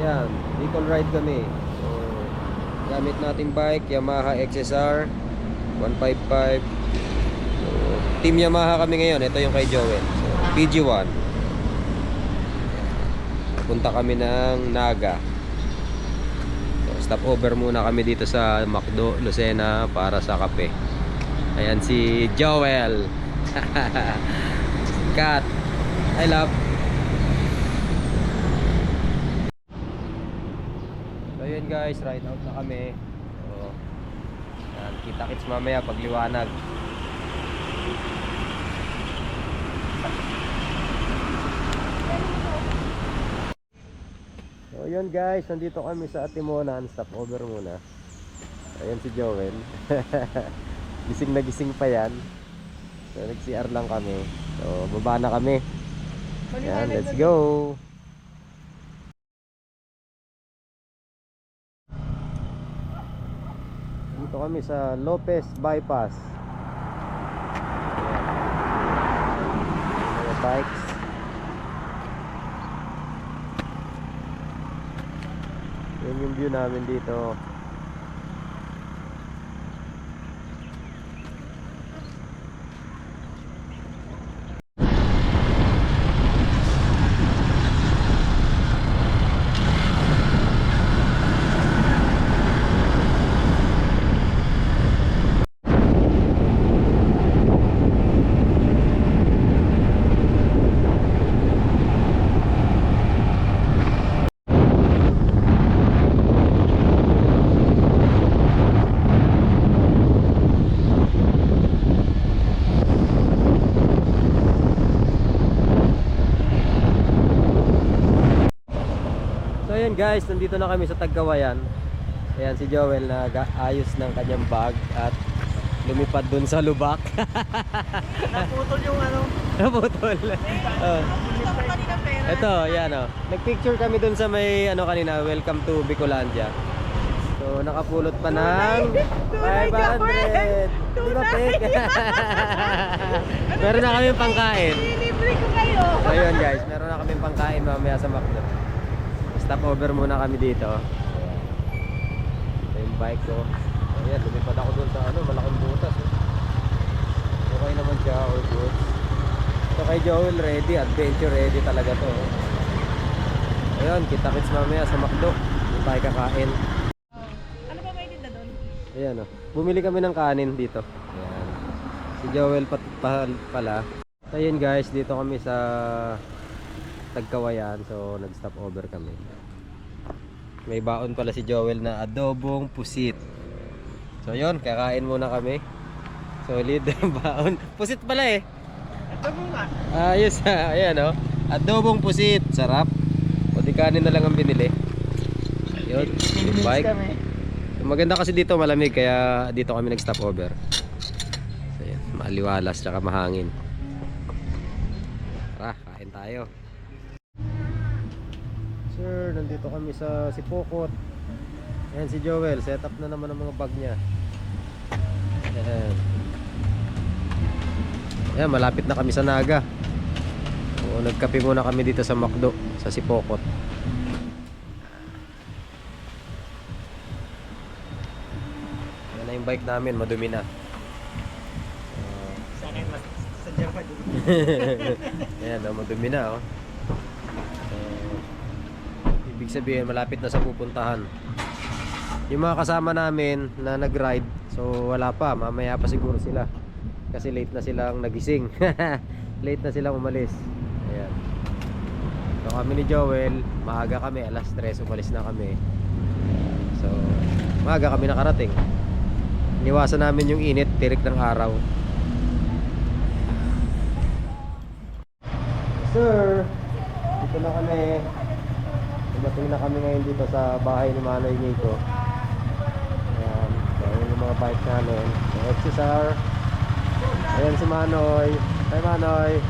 Ayan, Bicol ride kami. So, gamit nating bike, Yamaha XSR 155. So, team Yamaha kami ngayon. Ito yung kay Joel. So, PG1. Punta kami ng Naga. So, stop over muna kami dito sa McDo, Lucena para sa kape. Ayan si Joel. Cat. I love. So yun guys, ride out na kami. So, yan, kita-kits mamaya pag liwanag. So yun guys, nandito kami sa Atimonan. Stop over muna. Ayan si Joel. Gising na gising pa yan. So nag-CR lang kami. So baba na kami. Ayan, let's go. Dito kami sa Lopez Bypass. Ayan. Mga bikes. Yan yung view namin dito. So ayan guys, nandito na kami sa Tagkawayan. Ayan si Joel na ayos ng kanyang bag at lumipad dun sa lubak. Naputol yung ano. Naputol. Ito, ayan o. Nagpicture kami dun sa may ano kanina, welcome to Bicolandia. So nakapulot pa ng 500. Di ba fake? Meron na kami pangkain. Libre ko kayo. So ayun guys, meron na kami pangkain mamaya sa McDo. Stop over muna kami dito. Ito yung bike ko. Ayan, lumipad ako dun sa ano, malaking butas. Okay naman siya, all good. Ito kay Joel, ready, adventure ready talaga to. Ayun, kita-kits mamaya sa McDo. Hindi tayo kakain. Ano ba may tinda doon? Ayan o, bumili kami ng kanin dito. Ayan. Si Joel pala. So ayun guys, dito kami sa Tagkawayan, so nag-stop over kami. May baon pala si Joel na adobong pusit. So yun, kakain muna kami. Solid ang baon. Pusit pala eh. Ito mo nga. Ayos ha, ayan o. Adobong pusit, sarap. O di kanin na lang ang binili. Yun, yung bike. Maganda kasi dito, malamig, kaya dito kami nag-stop over. So yun, maliwalas tsaka mahangin. Tara, kain tayo. Sir, nandito kami sa Sipokot. Ayan si Joel, set up na naman ang mga bag niya. Ayan. Ayan, malapit na kami sa Naga. So, nagkape muna kami dito sa McDo, sa Sipokot. Ayan na yung bike namin, madumi na. Sa akin, sadya pa dito. Ayan, madumi na oh. Ibig sabihin malapit na sa pupuntahan. Yung mga kasama namin na nag-ride, so wala pa, mamaya pa siguro sila kasi late na silang nagising. Late na silang umalis. Ayan. So kami ni Joel, maaga kami, alas 3 umalis na kami. So maaga kami nakarating. Iniwasan namin yung init, tirik ng araw. Sir, dito na kami. Dumating na kami ngayon dito sa bahay ni Manoy Nico. Ayan, ayan yung mga bike namin. So, XSR. Ayan si Manoy. Hi Manoy.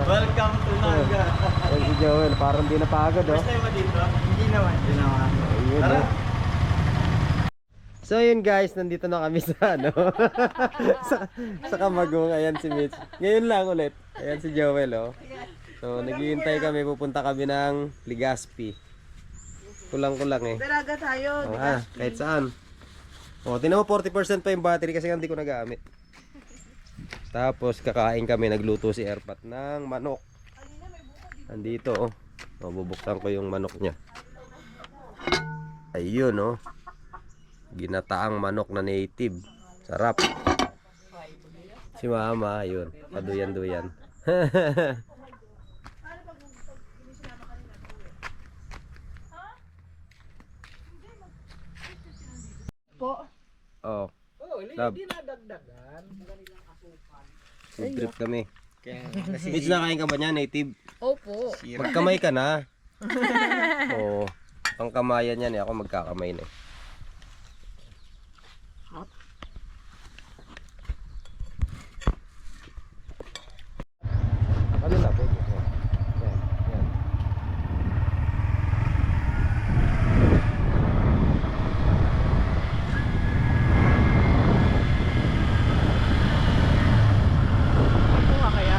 Welcome to Naga. Ayan si Joel, parang di napagod oh. First time mo dito? Hindi naman. Hindi naman. Ayun Tara. oh. So yun guys, nandito na kami sa ano sa Camagong. Ayan si Mitch. Ngayon lang ulit. Ayan si Joel oh. So naghihintay kami, pupunta kami ng Legazpi. Kulang-kulang eh. Dalaga tayo. Oo, kahit saan. O, tinan mo 40% pa yung battery kasi hindi ko nagamit. Tapos kakain kami, nagluto si Erpat ng manok. Nandito oh. O, bubuksan ko yung manok niya. Ayun oh. Ginataang manok na native. Sarap. Si Mama, ayun. Paduyan-duyan. Po. Oh, Oh, Lab. hindi nadagdagan. food trip kami. Kaya Mitch, nakain ka ba niya, native? Opo. Magkamay ka na. Oo. Pangkamayan yan eh. Ako magkakamay na eh. Ano na po? Yan, yan. Kuha kaya?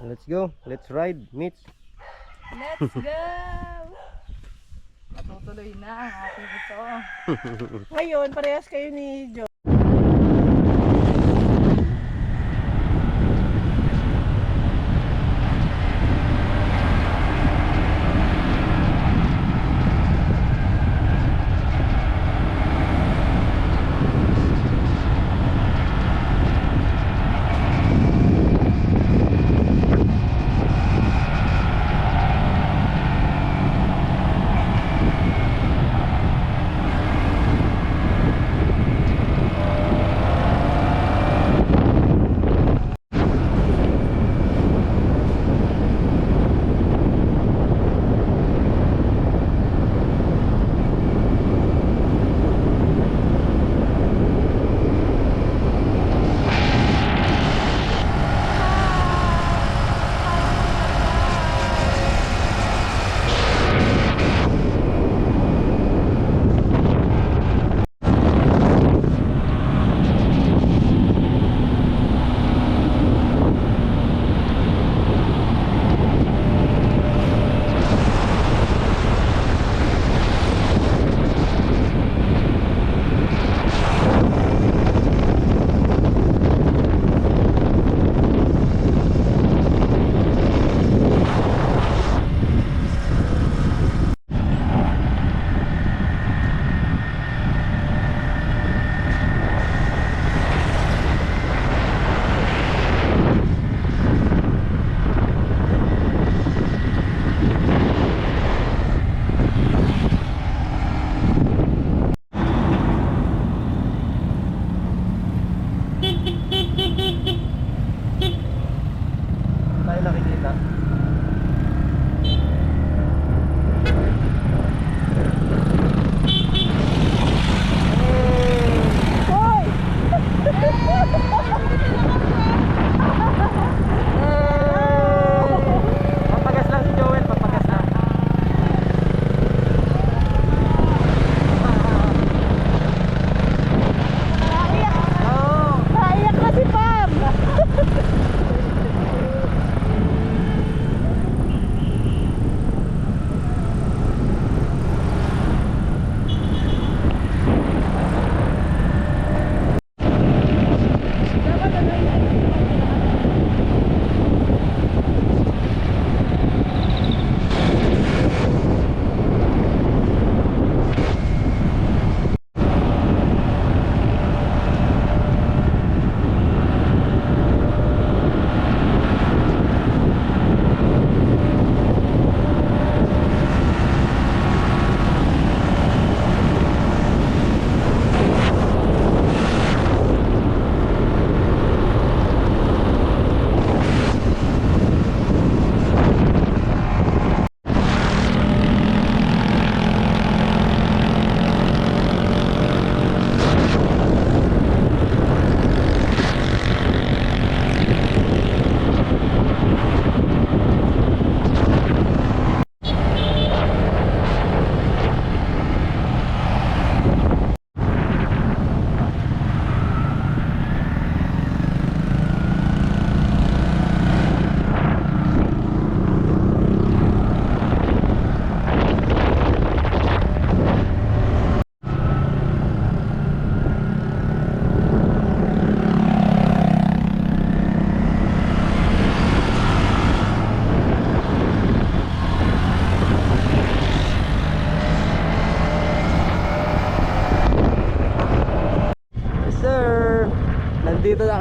Let's go. Let's ride, Mitch. Let's go! Matutuloy na ang ating ito. Ngayon, parehas kayo ni Jo.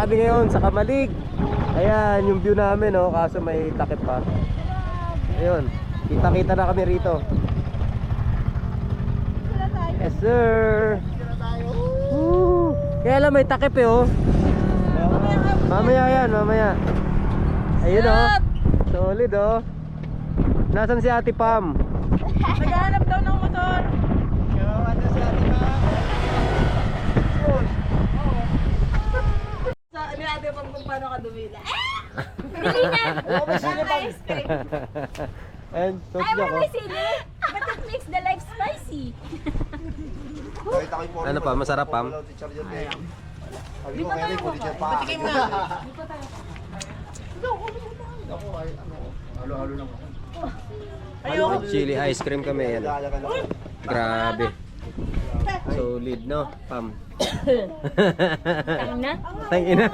kami ngayon sa Kamalig. Ayan, yung view namin, oh, kaso may takip pa. Ayun, kita-kita na kami rito. Yes, sir. Woo. Kaya lang may takip eh, oh. Mamaya yan, mamaya. Ayun, oh. Solid, oh. Nasaan si Ate Pam? Naghahanap daw ng motor. Ano si Ate Ma? Sa ni ate pang kung paano ka dumila. Ice cream. And, Ay, sauce wala ko. may sili. But it makes the life spicy. Ano pa, masarap, Pam? Di ba tayo Patikim nga. Ayoko. May chili ice cream kami, yan. Grabe. Solid, no, Pam? Tangin na. Tangina.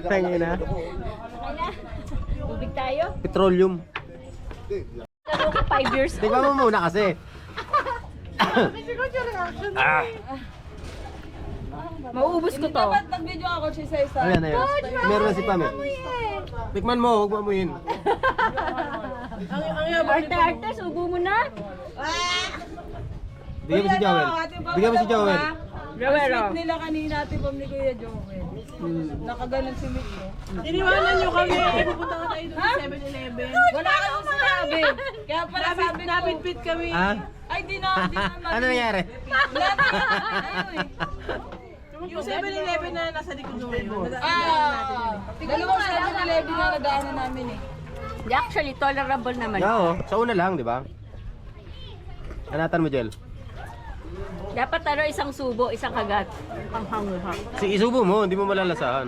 Tangina. Okay na. Tubig tayo. Petroleum. Lalo ko 5 years old. Tingnan mo muna kasi. Ah, Mauubos ko to. nag-video ako siya sa isa. ayan, ayan. Meron na si Pam, eh. Tikman mo, huwag mo amuyin. Ang yabang Arte, subo mo na. Bigyan mo si Joel. Bigyan mo si Joel. Rawero. nila kanina ate Pam ni Kuya Joel. Nakaganon si Miko. Iniwanan nyo kami. Pupunta ka tayo doon sa 7-Eleven. Wala kang sinabi. Kaya pala sabi ko, Napit-pit kami. Ah? ay di na Ano nangyari? Yung 7-Eleven na nasa likod nyo ngayon. Dalawang 7-Eleven na nadaanan namin eh. Actually, tolerable naman. Oo, sa una lang, di ba? Anatan mo, Joel. Dapat isang subo, isang kagat. Ang hanguha. Si isubo mo, hindi mo malalasahan.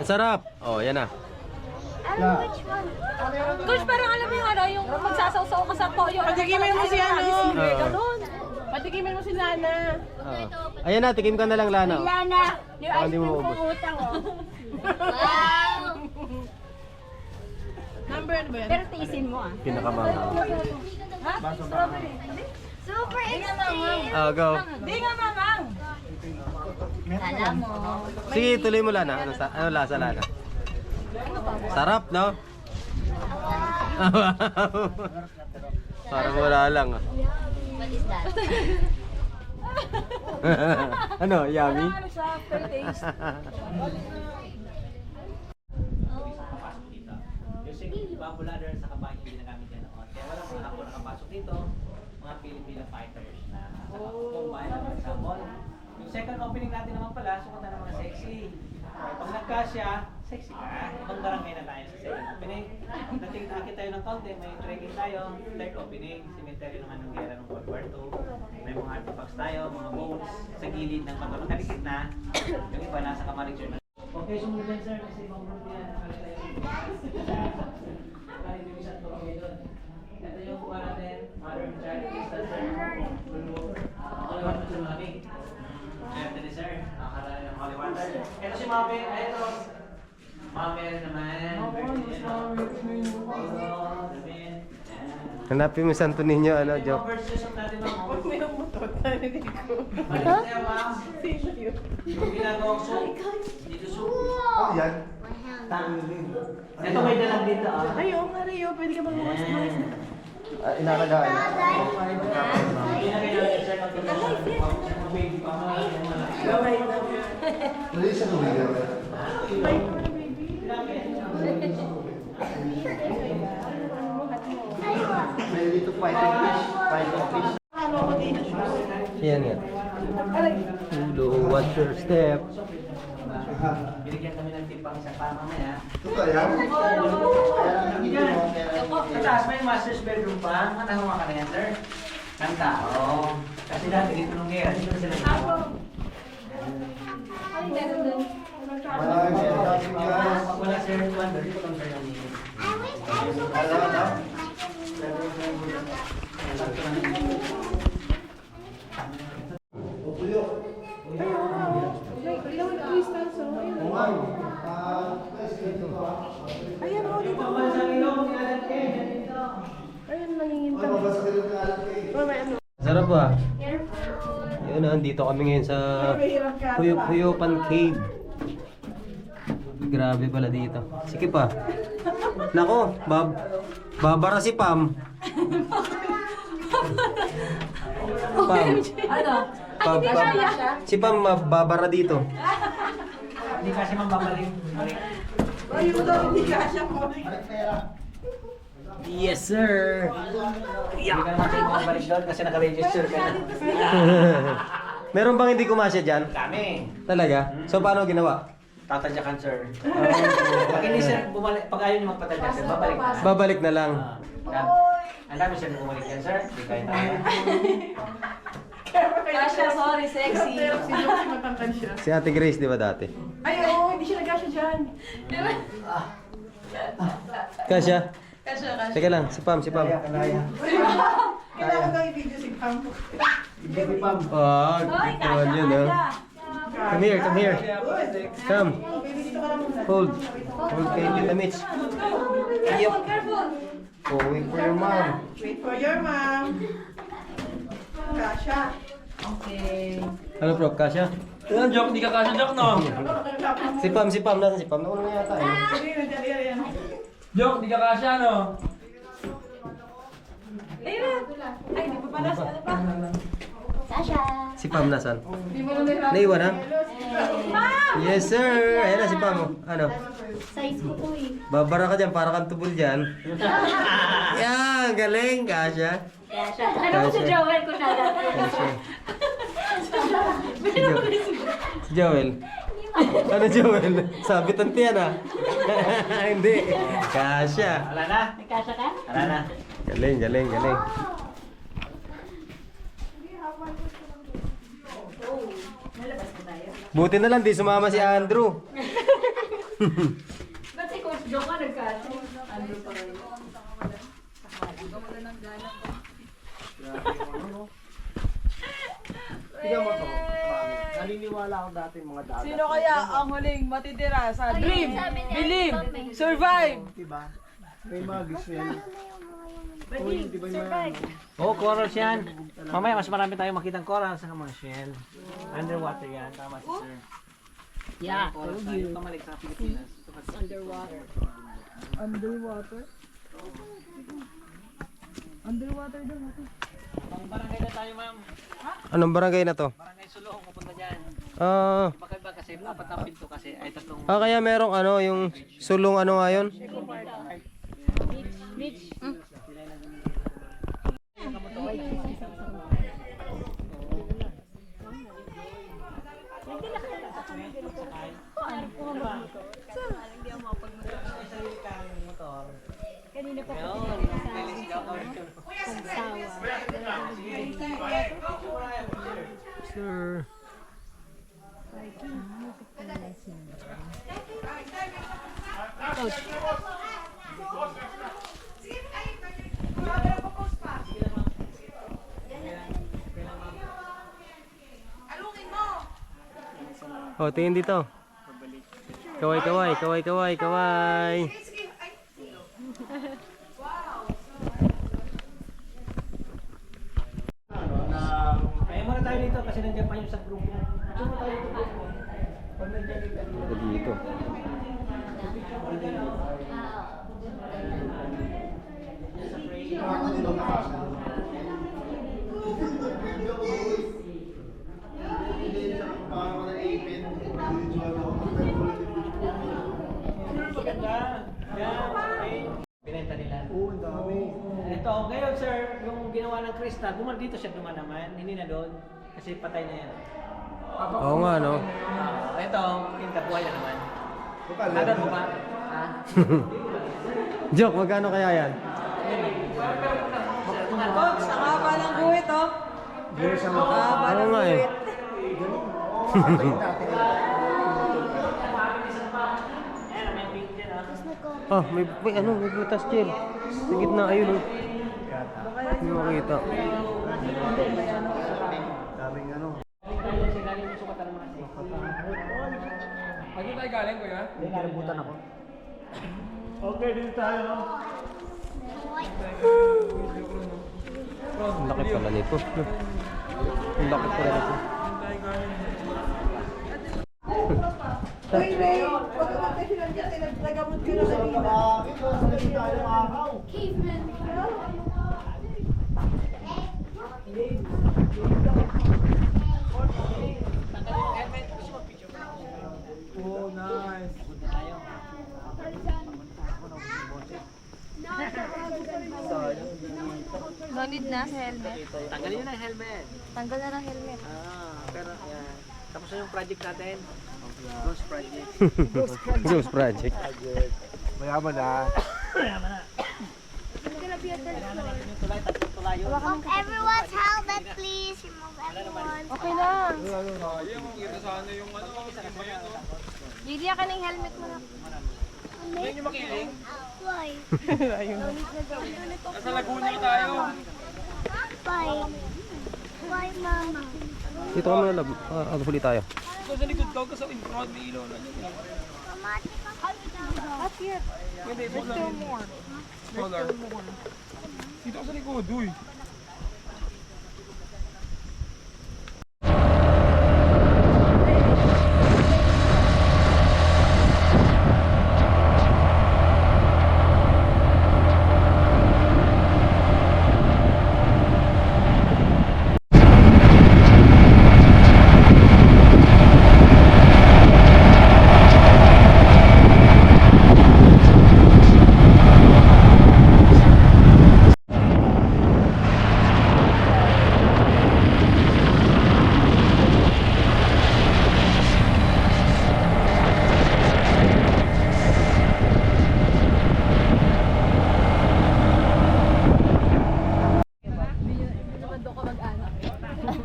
Ang sarap. Oh, yan na. Coach, parang alam mo yung yung magsasawsaw ka sa toyo. Patikimin mo si ano. Ganun. Patikimin mo si Lana. Oo. Ayan na, tikim ka na lang, Lana. oh. Lana, yung Baka ice hindi mo cream maubos. kong utang, oh. Number ano ba yan? Pero tiisin mo, ah. Pinakamama. Super excited. Oh, go. Di nga mamang! Alam mo. Sige, tuloy mo, Lana. Ano lasa, Lana? Sarap, no? Parang wala lang, ah. What is that? Ano, yummy? Ano siya, aftertaste? Yung bamboo ladder sa kabahay yung ginagamit yan noon. Kaya walang mga ako nakapasok dito, mga Filipino fighters na kumbay naman sa mall. Yung second opening natin naman pala, sukat na ng mga sexy. Pag nagkasya, sexy ka. Ibang barangay na tayo sa second opening. Nakit tayo ng kaunti, may trekking tayo. Third opening, cemetery ng anong gera ng World War II. May mga artifacts tayo, mga bones sa gilid ng mga nakalikit na. Yung iba nasa Kamalig Journal. Okay, sumunod yan sir, kasi ibang group yan. Ito yung kuha natin, mother and child, Crystal sir. Holy water to Mami. Ito sir, nakakaraan ng holy water. Ito si Mami, ito. Mami naman. Hanapin mo Santo Niño, ano, joke. First session natin mga May yung motor. Narinig ko. Sino yun? yung ginagawang soup. Dito soup. Yan. Ito may dalang dito ah. Ay, oo nga Rio. Pwede ka magbukas ng mais na. Inakagahan. Ginagay natin sir ng baby pa mga Gaway na. Release sa tubig. May dito fighting fish. Fighting fish. Ano ako din na shoes? Yan yan. Ulo, watch your step. Binigyan kami ng tipang sa pamamaya. Ito ka yan? Sa taas may master's bedroom pa. Manahawa ka na yan, sir. Ng tao. Kasi dati dito nung gera, dito sila tao. Maraming sinasabing guys. Pag wala sir, wonder, dito lang sir yung nilin. Ayan o, dito. Ayun, nanginginta. Mamay ano? Sarap ba? Yun, andito kami ngayon sa Puyupan Cave. Grabe pala dito. Sige pa. Nako, babara si Pam. Pam. Ano? Pam. Si Pam babara dito. Hindi kasi mambabalik. Ay, mo daw hindi kasya ko. Yes, sir. Hindi ka naman kayo mabalik doon kasi naka-register ka na. Meron bang hindi kumasya dyan? Dami. Talaga? So, paano ginawa? Tatadyakan, sir. Pag hindi sir, bumalik, pag ayaw niyo magpatadya, sir, babalik na. Babalik na lang. Ang dami sir na bumalik yan, sir. Hindi kayo tayo. Kasha, sorry, sexy. Pero si Josie matangkad siya. Si Ate Grace, di ba dati? Ay, oo, hindi siya nagkasya dyan. Kasya? Kasha, kasha. Teka lang, si Pam. Kailangan daw i-video si Pam. Naman yun, no? Come here. Come. Hold kay Tita Mitch. Oh, wait for your mom. Wait for your mom. Kasya. Okay. Ano, bro? Kasya? Ano, joke? Di ka kasya joke, no? Si Pam. Nasaan si Pam? Nauna na yata, eh. Dali. Joke, di ka kasya, no? Ayun na. Ay, di pa pala. Ano pa? Si Pam nasan? Naiwan, ha? Yes, sir. Ayan na si Pam. Oh. Ano? Size ko to eh. Babara ka dyan, para kang tubol dyan. Yan, galing, Kasya. Ano ko si Joel ko na dati? Kasya. Si Joel. Ano Joel? Sabitan tiyan, ha? Hindi. Kasya. Wala na? May kasya ka? Wala na. Galing. Buti na lang, di sumama si Andrew. Ba't si Coach Joe ka nagkasya? Ano pa rin? Naniniwala ako dati mga dati. Sino kaya ang huling matitira sa dream, believe, survive? Diba? May mga gisel. Oo, corals yan. Mamaya, mas marami tayong makitang corals sa mga shell. Underwater yan. Tama si sir. Yeah. Corals tayo. Pamalik sa Pilipinas. Ito kasi Underwater. Underwater? Underwater daw natin. Pang barangay na tayo, ma'am. Anong barangay na to? Barangay Sulong, pupunta dyan. Ah, Bakit ba kasi apat ang pinto kasi ay tatlong... kaya merong ano, yung sulong ano nga yun? Beach. Kanina pa Sir. Oh, tingin dito. Kaway. Kaya muna tayo dito kasi nandiyan pa yung sa grupo. Ito mo tayo dito. Pag nandiyan dito. Dito. Binenta nila. Oo, ang dami. Ito, ngayon sir, yung ginawa ng Krista, dito siya naman, hindi na doon. Kasi patay na yan. Oo nga, no? Ito, yung buhay na naman. Agad mo pa? Ha? Joke, magkano kaya yan? Folks, ang haba ng guhit, oh. Haba Oo ng nga eh. guhit. Ayan, may pink dyan ah. Ah, may butas dyan. Sa gitna, ayun oh. Hindi makita. Daming ano. Galing yung sukatan ng mga Pag tayo galing, kuya? Kinabutan ako. Okay, dito tayo. Ang laki pala nito. Ang laki pala nito. Uy, Ray, pag Nagamot ko na kanina. Oh, nice. No need na helmet. Tanggalin nyo na yung helmet. Tanggal na ng helmet. Pero yan. Tapos na yung project natin. Ghost project. Ghost project. Mayaman na. Remove everyone's helmet, please. Remove everyone. Okay lang. Sayang, kita sana yung ano. Lilia ka ng helmet mo na. Ngayon yung makiling. Why? Nasa Laguna tayo. Why? Why, Mama? Dito ka muna, huli tayo. Ikaw sa likod daw, kasi in front may ilaw na dyan. Mama, Not yet. Hindi, There's still more. Solar. Dito ka sa likod, uy.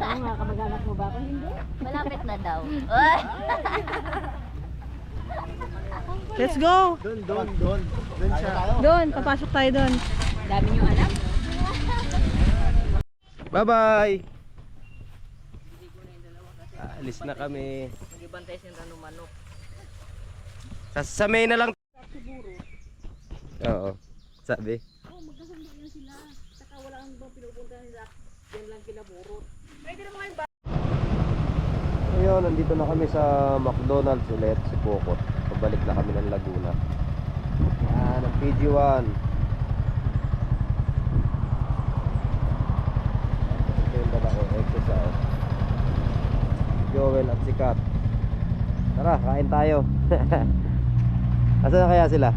Oo nga, kamag-anak mo ba? Kung hindi, malapit na daw. Let's go! Doon siya. Doon, papasok tayo doon. Dami nyo alam. Bye-bye! Alis na kami. Nagbibantay si Rano Manok. Sa May na lang. Oo. Sabi. Ayun, nandito na kami sa McDonald's ulit, si Pokot. Pabalik na kami ng Laguna. Yan, ang PG1. Ito yung dala ko, exercise. Joel at si Kat. Tara, kain tayo. Asan na kaya sila?